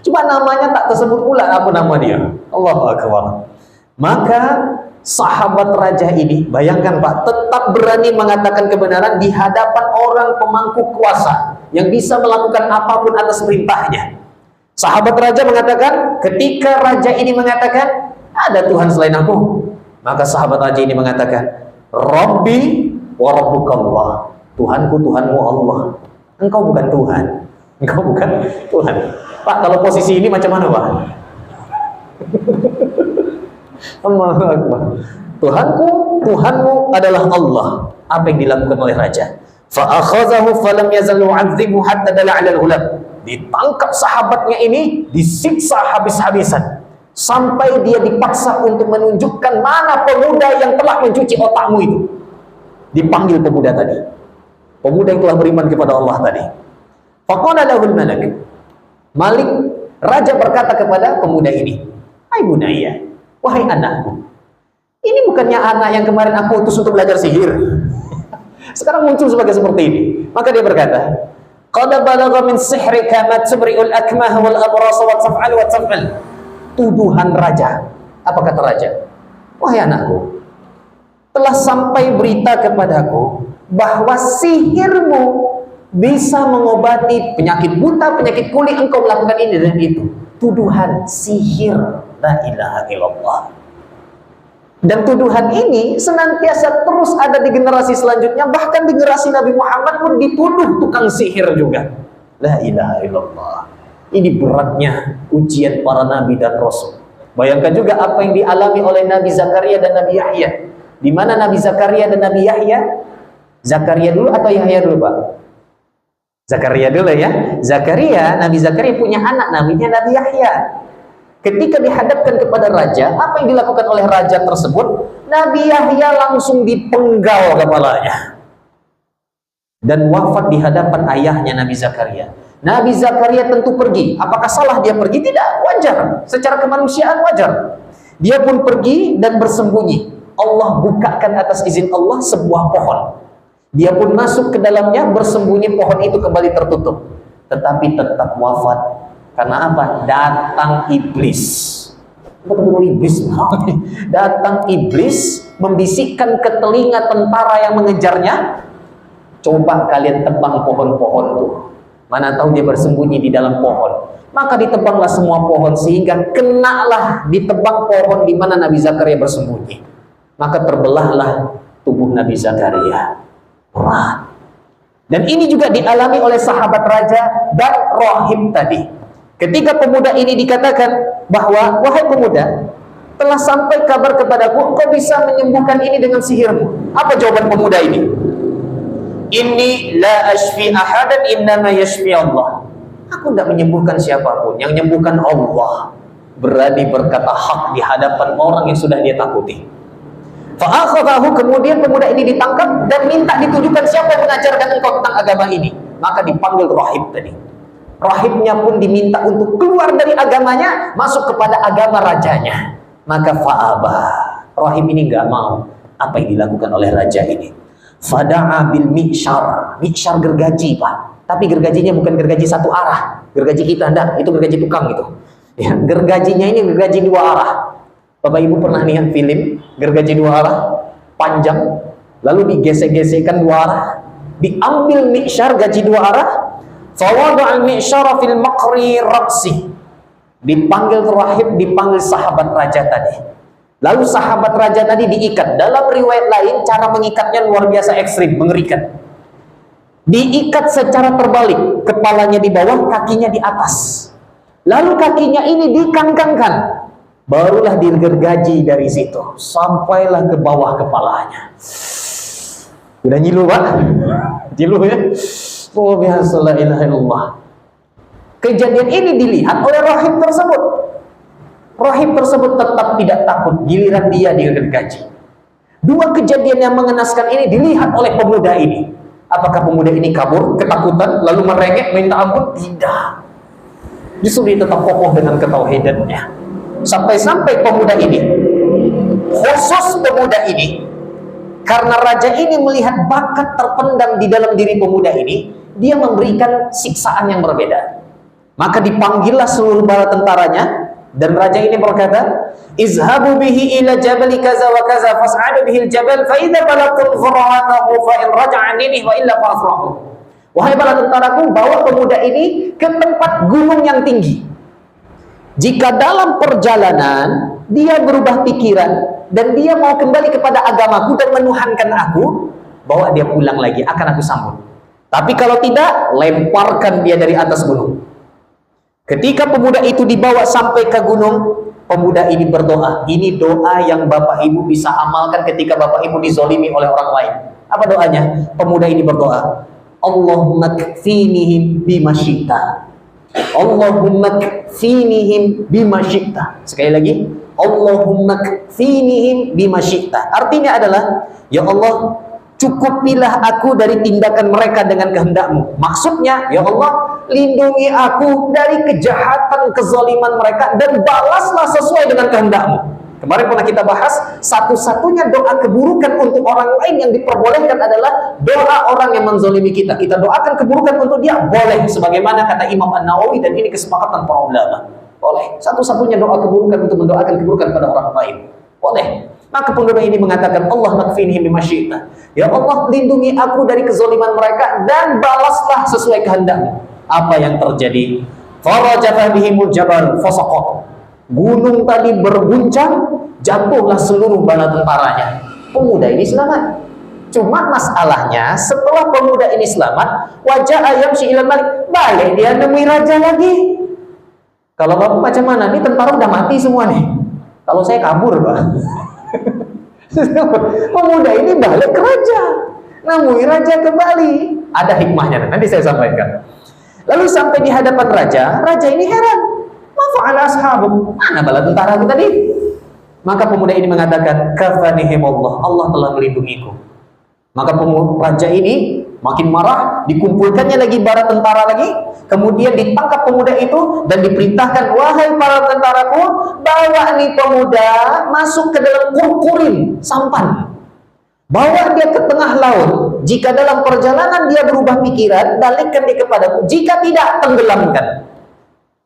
Cuma namanya tak tersebut pula apa nama dia. Allahu Akbar. Maka sahabat raja ini, bayangkan Pak, tetap berani mengatakan kebenaran di hadapan orang pemangku kuasa yang bisa melakukan apapun atas perintahnya. Sahabat raja mengatakan, ketika raja ini mengatakan, ada Tuhan selain aku, maka sahabat raja ini mengatakan, Rabbi wa rabbukallah. Tuhanku, Tuhanmu Allah. Engkau bukan Tuhan. Engkau bukan Tuhan. Pak, kalau posisi ini macam mana, Pak? Allahu Akbar. Tuhanku, Tuhanmu adalah Allah. Apa yang dilakukan oleh raja? Fa akhazahu falam yazal yu'adzibu hatta dala 'ala al-ghulam. Ditangkap sahabatnya ini, disiksa habis-habisan sampai dia dipaksa untuk menunjukkan mana pemuda yang telah mencuci otakmu itu. Dipanggil pemuda tadi, pemuda yang telah beriman kepada Allah tadi. Faqala lahul Malik, raja berkata kepada pemuda ini, "Hai bunaya, wahai anakku, ini bukannya anak yang kemarin aku utus untuk belajar sihir. Sekarang muncul seperti ini." Maka dia berkata, "Qad balagha min sihrika ma tubri'ul akmah wal abras wa taf'al wa taf'al." Tuduhan raja. Apa kata raja? "Wahai anakku, telah sampai berita kepadaku bahwa sihirmu bisa mengobati penyakit buta, penyakit kuli, engkau melakukan ini dan itu." Tuduhan sihir, la ilaha illallah. Dan tuduhan ini senantiasa terus ada di generasi selanjutnya, bahkan di generasi Nabi Muhammad pun dituduh tukang sihir juga. La ilaha illallah. Ini beratnya ujian para nabi dan rasul. Bayangkan juga apa yang dialami oleh Nabi Zakaria dan Nabi Yahya. Di mana Nabi Zakaria dan Nabi Yahya? Zakaria dulu atau Yahya dulu, Pak? Zakaria dulu ya. Nabi Zakaria punya anak namanya Nabi Yahya. Ketika dihadapkan kepada raja, apa yang dilakukan oleh raja tersebut? Nabi Yahya langsung dipenggal kepalanya dan wafat di hadapan ayahnya Nabi Zakaria. Nabi Zakaria tentu pergi. Apakah salah dia pergi? Tidak, wajar. Secara kemanusiaan wajar. Dia pun pergi dan bersembunyi. Allah bukakan atas izin Allah sebuah pohon. Dia pun masuk ke dalamnya, bersembunyi, pohon itu kembali tertutup. Tetapi tetap wafat. Karena apa? Datang iblis. Betul-betul iblis. Datang iblis membisikkan ke telinga tentara yang mengejarnya, "Coba kalian tebang pohon-pohon itu. Mana tahu dia bersembunyi di dalam pohon." Maka ditebanglah semua pohon sehingga kenalah ditebang pohon di mana Nabi Zakaria bersembunyi. Maka terbelahlah tubuh Nabi Zakaria. Berat. Dan ini juga dialami oleh sahabat raja dan rahib tadi. Ketika pemuda ini dikatakan bahwa, "Wahai pemuda, telah sampai kabar kepadaku engkau bisa menyembuhkan ini dengan sihirmu." Apa jawaban pemuda ini? "Inni la ashfi ahadan innama yashfi Allah." Aku tidak menyembuhkan siapapun, yang menyembuhkan Allah. Berani berkata hak di hadapan orang yang sudah dia takuti. Fa'akhadahu, kemudian pemuda ini ditangkap dan minta ditunjukkan siapa yang mengajarkan engkau tentang agama ini. Maka dipanggil rahib tadi. Rahibnya pun diminta untuk keluar dari agamanya, masuk kepada agama rajanya. Maka fa'abah, rahib ini nggak mau. Apa yang dilakukan oleh raja ini? Fada'a bil mi'syar. Mi'syar gergaji, Pak. Tapi gergajinya bukan gergaji satu arah. Gergaji kita, enggak. Itu gergaji tukang itu. Ya, gergajinya ini gergaji dua arah. Bapak Ibu pernah lihat film gergaji dua arah? Panjang. Lalu digesek-gesekkan dua arah. Diambil mi'syar gaji dua arah. Fawada'al mi'syara fil maqri raqsi. Dipanggil rahib, dipanggil sahabat raja tadi. Lalu sahabat raja tadi diikat. Dalam riwayat lain, cara mengikatnya luar biasa ekstrim, mengerikan. Diikat secara terbalik, kepalanya di bawah, kakinya di atas. Lalu kakinya ini dikangkangkan. Barulah digergaji dari situ, sampailah ke bawah kepalanya. Udah nyilu, Pak? Nyilu ya? Oh, biasa, la ilaha illallah. Kejadian ini dilihat oleh rahib tersebut. Rahib tersebut tetap tidak takut, giliran dia digergaji. Dua kejadian yang mengenaskan ini dilihat oleh pemuda ini. Apakah pemuda ini kabur, ketakutan, lalu merengek, minta ampun? Tidak. Justru dia tetap kokoh dengan ketauhidannya. Sampai-sampai pemuda ini, khusus pemuda ini, karena raja ini melihat bakat terpendam di dalam diri pemuda ini, dia memberikan siksaan yang berbeda. Maka dipanggillah seluruh bala tentaranya, dan raja ini berkata, "Izhabu bihi ila jabali kaza wa kaza fas'adu bihi al-jabal fa idza balagtum fur'atahu fa in raja'a dinihi wa illa fa'frahu." Wahai bala tentaraku, bawa pemuda ini ke tempat gunung yang tinggi. Jika dalam perjalanan dia berubah pikiran dan dia mau kembali kepada agamaku dan menuhankan aku, bawa dia pulang lagi, akan aku sambut. Tapi kalau tidak, lemparkan dia dari atas gunung. Ketika pemuda itu dibawa sampai ke gunung, pemuda ini berdoa. Ini doa yang Bapak Ibu bisa amalkan ketika Bapak Ibu dizolimi oleh orang lain. Apa doanya? Pemuda ini berdoa, Allahumma kfinihim bima syi'ta. Allahumma kfinihim bima syi'ta. Sekali lagi, Allahumma kfinihim bima syi'ta. Artinya adalah, ya Allah, cukupilah aku dari tindakan mereka dengan kehendak-Mu. Maksudnya, ya Allah, lindungi aku dari kejahatan, kezaliman mereka dan balaslah sesuai dengan kehendak-Mu. Kemarin pernah kita bahas, satu-satunya doa keburukan untuk orang lain yang diperbolehkan adalah doa orang yang menzalimi kita. Kita doakan keburukan untuk dia, boleh. Sebagaimana kata Imam An-Nawawi, dan ini kesepakatan para ulama. Boleh. Satu-satunya doa keburukan untuk mendoakan keburukan pada orang lain. Boleh. Maka pemuda ini mengatakan, Allah makfinihim bima syi'ta. Ya Allah, lindungi aku dari kezaliman mereka dan balaslah sesuai kehendak-Mu. Apa yang terjadi? Farajafa bihimul jabal fasaqat. Gunung tadi berguncang, jatuhlah seluruh bala tentaranya. Pemuda ini selamat. Cuma masalahnya, setelah pemuda ini selamat, wajah ayam si ilal malik, balik dia nemui raja lagi. Kalau Bapak macam mana? Ini tentara udah mati semua nih. Kalau saya kabur, Pak. Pemuda ini balik ke raja, nemui raja kembali. Ada hikmahnya, nanti saya sampaikan. Lalu sampai di hadapan raja, raja ini heran. Mafa'ala ashabuk, mana bala tentara aku tadi? Maka pemuda ini mengatakan, kafanihim Allah, Allah telah melindungiku. Maka raja ini makin marah, dikumpulkannya lagi para tentara lagi, kemudian ditangkap pemuda itu dan diperintahkan, wahai para tentaraku, bawa nih pemuda masuk ke dalam kurkurin sampan, bawa dia ke tengah laut. Jika dalam perjalanan dia berubah pikiran, balikkan dia kepadaku, jika tidak, tenggelamkan.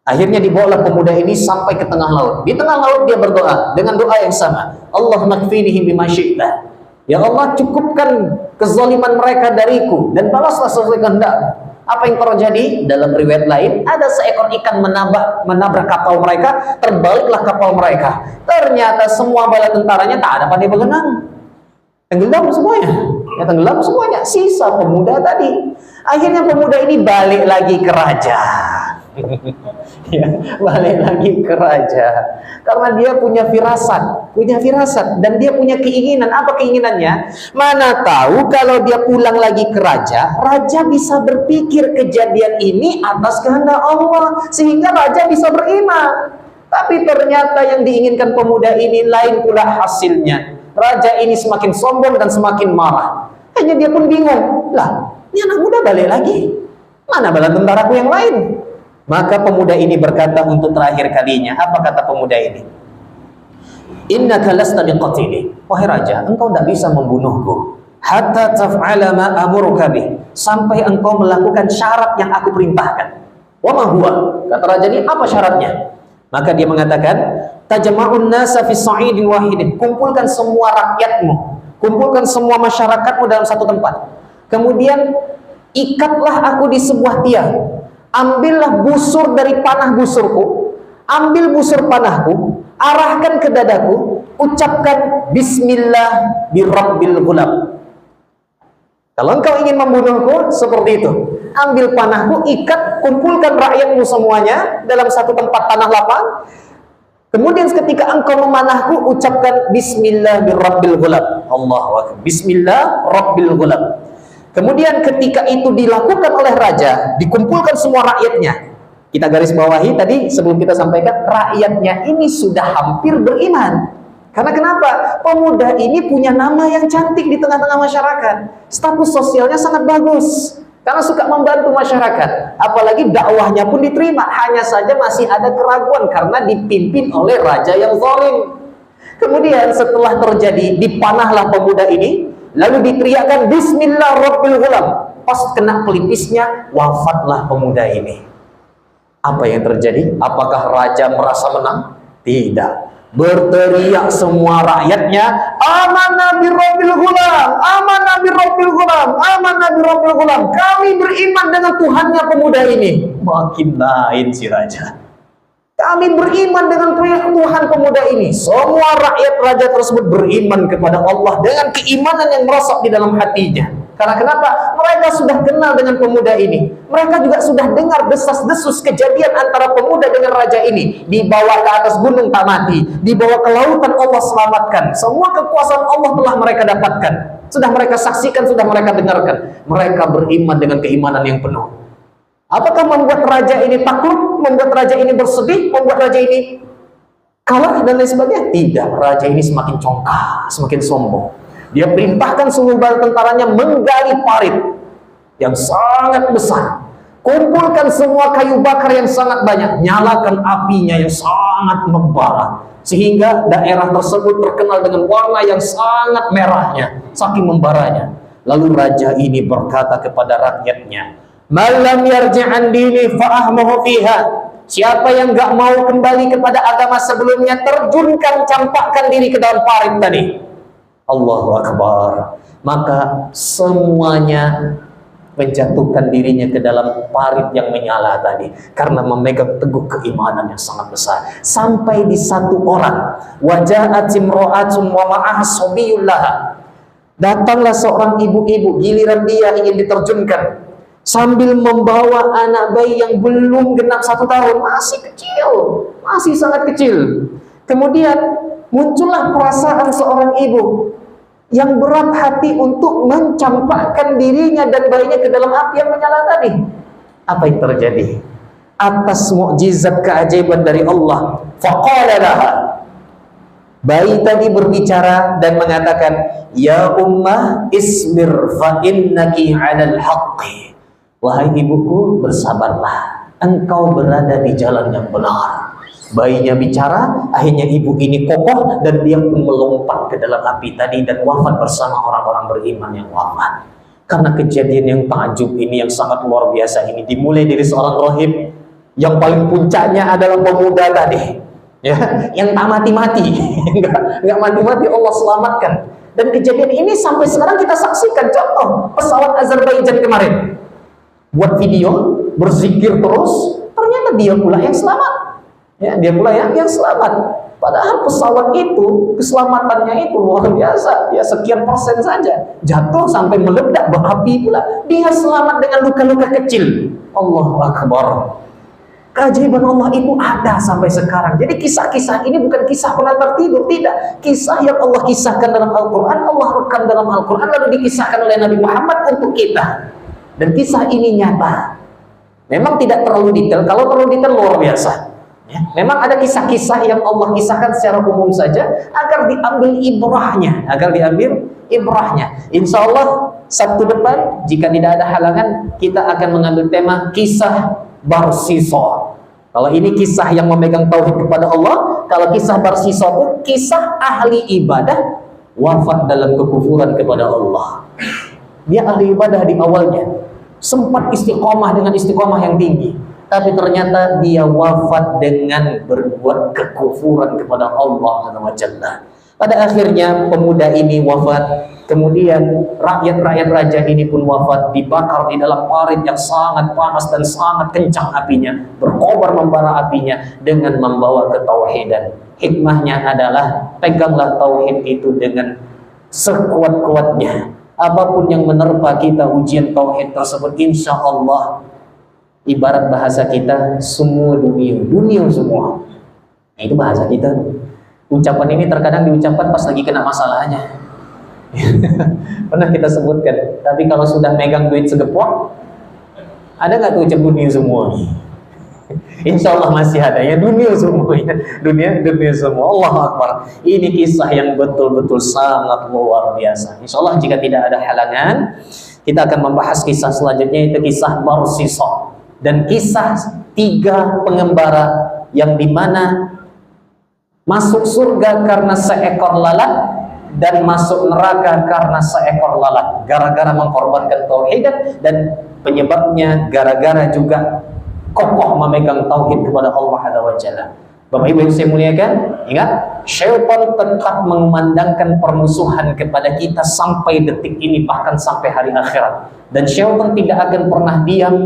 Akhirnya dibawalah pemuda ini sampai ke tengah laut. Di tengah laut dia berdoa dengan doa yang sama, Allahumma kfinihim bima syi'ta. Ya Allah, cukupkan kezaliman mereka dariku dan balaslah sesuai kehendak-Mu. Apa yang terjadi? Dalam riwayat lain, ada seekor ikan menabrak kapal mereka, terbaliklah kapal mereka. Ternyata semua bala tentaranya tak ada pandai berenang. Tenggelam semuanya. Ya, tenggelam semuanya. Sisa pemuda tadi. Akhirnya pemuda ini balik lagi ke raja. Ya, balik lagi ke raja. Karena dia punya firasat, dan dia punya keinginan. Apa keinginannya? Mana tahu kalau dia pulang lagi ke raja, raja bisa berpikir kejadian ini atas kehendak Allah, sehingga raja bisa beriman. Tapi ternyata yang diinginkan pemuda ini lain pula hasilnya. Raja ini semakin sombong dan semakin marah. Hanya dia pun bingung, lah, ini anak muda balik lagi, mana bala tentaraku yang lain? Maka pemuda ini berkata untuk terakhir kalinya. Apa kata pemuda ini? Innaka lasta biqatili. Wahai raja, engkau tidak bisa membunuhku. Hatta taf'ala ma amuruka bih. Sampai engkau melakukan syarat yang aku perintahkan. Wa ma huwa? Kata raja ini, apa syaratnya? Maka dia mengatakan, tajma'un nasa fi sa'idin wahidin. Kumpulkan semua rakyatmu, kumpulkan semua masyarakatmu dalam satu tempat. Kemudian ikatlah aku di sebuah tiang. Ambillah busur dari panah busurku, ambil busur panahku, arahkan ke dadaku, ucapkan Bismillah birabbil ghulam. Kalau engkau ingin membunuhku, seperti itu. Ambil panahku, ikat, kumpulkan rakyatmu semuanya dalam satu tempat tanah lapang. Kemudian ketika engkau memanahku, ucapkan Bismillah birabbil ghulam. Allahu akbar. Bismillah rabbil ghulam. Kemudian ketika itu dilakukan oleh raja, dikumpulkan semua rakyatnya. Kita garis bawahi tadi sebelum kita sampaikan, rakyatnya ini sudah hampir beriman. Karena kenapa? Pemuda ini punya nama yang cantik di tengah-tengah masyarakat. Status sosialnya sangat bagus. Karena suka membantu masyarakat. Apalagi dakwahnya pun diterima. Hanya saja masih ada keraguan karena dipimpin oleh raja yang zalim. Kemudian setelah terjadi, dipanahlah pemuda ini. Lalu diteriakkan Bismillah rabbil ghulam. Pas kena pelipisnya, wafatlah pemuda ini. Apa yang terjadi? Apakah raja merasa menang? Tidak. Berteriak semua rakyatnya, amanna birabbil ghulam, amanna birabbil ghulam, amanna birabbil ghulam. Kami beriman dengan Tuhannya pemuda ini. Makin lain si raja. Kami beriman dengan Tuhan pemuda ini. Semua rakyat raja tersebut beriman kepada Allah dengan keimanan yang merosot di dalam hatinya. Karena kenapa? Mereka sudah kenal dengan pemuda ini. Mereka juga sudah dengar desas-desus kejadian antara pemuda dengan raja ini. Dibawa ke atas gunung tak mati, dibawa ke lautan Allah selamatkan. Semua kekuasaan Allah telah mereka dapatkan. Sudah mereka saksikan, sudah mereka dengarkan. Mereka beriman dengan keimanan yang penuh. Apakah membuat raja ini takluk, membuat raja ini bersedih, membuat raja ini kalah dan lain sebagainya? Tidak, raja ini semakin congkak, semakin sombong. Dia perintahkan seluruh bala tentaranya menggali parit yang sangat besar. Kumpulkan semua kayu bakar yang sangat banyak, nyalakan apinya yang sangat membara. Sehingga daerah tersebut terkenal dengan warna yang sangat merahnya, saking membaranya. Lalu raja ini berkata kepada rakyatnya, "Malam yarji'an dini fa'ahmuhu fiha." Siapa yang gak mau kembali kepada agama sebelumnya, terjunkan, campakkan diri ke dalam parit tadi. Allahu Akbar. Maka semuanya menjatuhkan dirinya ke dalam parit yang menyala tadi, karena memegang teguh keimanan yang sangat besar. Sampai di satu orang, waja'at imra'atun wa ma'aha sabiyyun laha. Datanglah seorang ibu-ibu, giliran dia ingin diterjunkan, sambil membawa anak bayi yang belum genap 1 tahun, masih kecil, masih sangat kecil. Kemudian muncullah perasaan seorang ibu yang berat hati untuk mencampakkan dirinya dan bayinya ke dalam api yang menyala tadi. Apa yang terjadi? Atas mukjizat keajaiban dari Allah, faqala laha, bayi tadi berbicara dan mengatakan, "Ya ummah isbir fa innaki 'alal haqqi." Wahai ibuku, bersabarlah, engkau berada di jalan yang benar. Bayinya bicara, akhirnya ibu ini kokoh dan dia pun melompat ke dalam api tadi dan wafat bersama orang-orang beriman yang wafat. Karena kejadian yang takjub ini, yang sangat luar biasa ini, dimulai dari seorang rahib yang paling puncaknya adalah pemuda tadi, ya, yang tak mati-mati, nggak mati-mati, Allah selamatkan. Dan kejadian ini sampai sekarang kita saksikan. Contoh pesawat Azerbaijan kemarin, buat video, berzikir terus, ternyata dia pula yang selamat. Ya, dia pula yang selamat. Padahal pesawat itu, keselamatannya itu luar biasa. Ya, sekian persen saja. Jatuh sampai meledak, berapi pula. Dia selamat dengan luka-luka kecil. Allahu Akbar. Keajaiban Allah itu ada sampai sekarang. Jadi kisah-kisah ini bukan kisah pengantar tidur, tidak. Kisah yang Allah kisahkan dalam Al-Quran, Allah rekam dalam Al-Quran, lalu dikisahkan oleh Nabi Muhammad untuk kita. Dan kisah ini nyata. Memang tidak terlalu detail. Kalau terlalu detail luar biasa. Ya, memang ada kisah-kisah yang Allah kisahkan secara umum saja agar diambil ibrahnya, Insya Allah Sabtu depan, jika tidak ada halangan, kita akan mengambil tema kisah Barsisa. Kalau ini kisah yang memegang tauhid kepada Allah, kalau kisah Barsisa itu kisah ahli ibadah wafat dalam kekufuran kepada Allah. Dia ahli ibadah di awalnya, sempat istiqomah dengan istiqomah yang tinggi, tapi ternyata dia wafat dengan berbuat kekufuran kepada Allah Subhanahu. Pada akhirnya pemuda ini wafat, kemudian rakyat raja ini pun wafat, dibakar di dalam parit yang sangat panas dan sangat kencang apinya, berkobar membara apinya dengan membawa ketauhidan. Hikmahnya adalah peganglah tauhid itu dengan sekuat-kuatnya. Apapun yang menerpa kita ujian tauhid tersebut, insya Allah, ibarat bahasa kita, semua dunia semua. Nah, itu bahasa kita. Ucapan ini terkadang diucapkan pas lagi kena masalahnya. Pernah kita sebutkan. Tapi kalau sudah megang duit segepok, ada nggak tuh ucap dunia semua? Insya Allah masih ada ya, dunia semua, dunia semua. Allahu Akbar. Ini kisah yang betul-betul sangat luar biasa. Insya Allah jika tidak ada halangan, kita akan membahas kisah selanjutnya, itu kisah Barsisa. Dan kisah 3 pengembara yang dimana masuk surga karena seekor lalat dan masuk neraka karena seekor lalat, gara-gara mengkorbankan tauhid, dan penyebabnya gara-gara juga kokoh memegang tauhid kepada Allah Azza wa Jalla. Bapak Ibu yang saya muliakan, ingat, syaitan tetap memandangkan permusuhan kepada kita sampai detik ini, bahkan sampai hari akhirat. Dan syaitan tidak akan pernah diam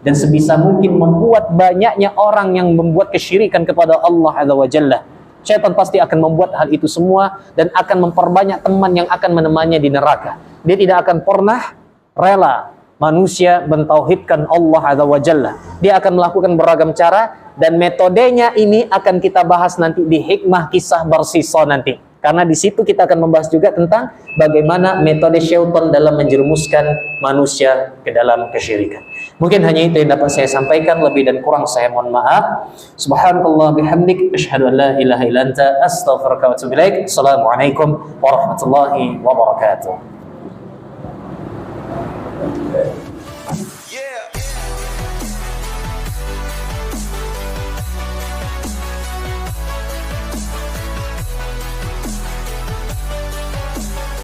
dan sebisa mungkin membuat banyaknya orang yang membuat kesyirikan kepada Allah Azza wa Jalla. Syaitan pasti akan membuat hal itu semua dan akan memperbanyak teman yang akan menemaninya di neraka. Dia tidak akan pernah rela manusia mentauhidkan Allah Azza wa Jalla. Dia akan melakukan beragam cara, dan metodenya ini akan kita bahas nanti di hikmah kisah bersisa nanti. Karena di situ kita akan membahas juga tentang bagaimana metode syaitan dalam menjerumuskan manusia ke dalam kesyirikan. Mungkin hanya itu yang dapat saya sampaikan, lebih dan kurang saya mohon maaf. Subhanakallah bihamdik, asyhadu an la ilaha illa anta, astaghfiruka wa atubu ilaik. Assalamualaikum warahmatullahi wabarakatuh.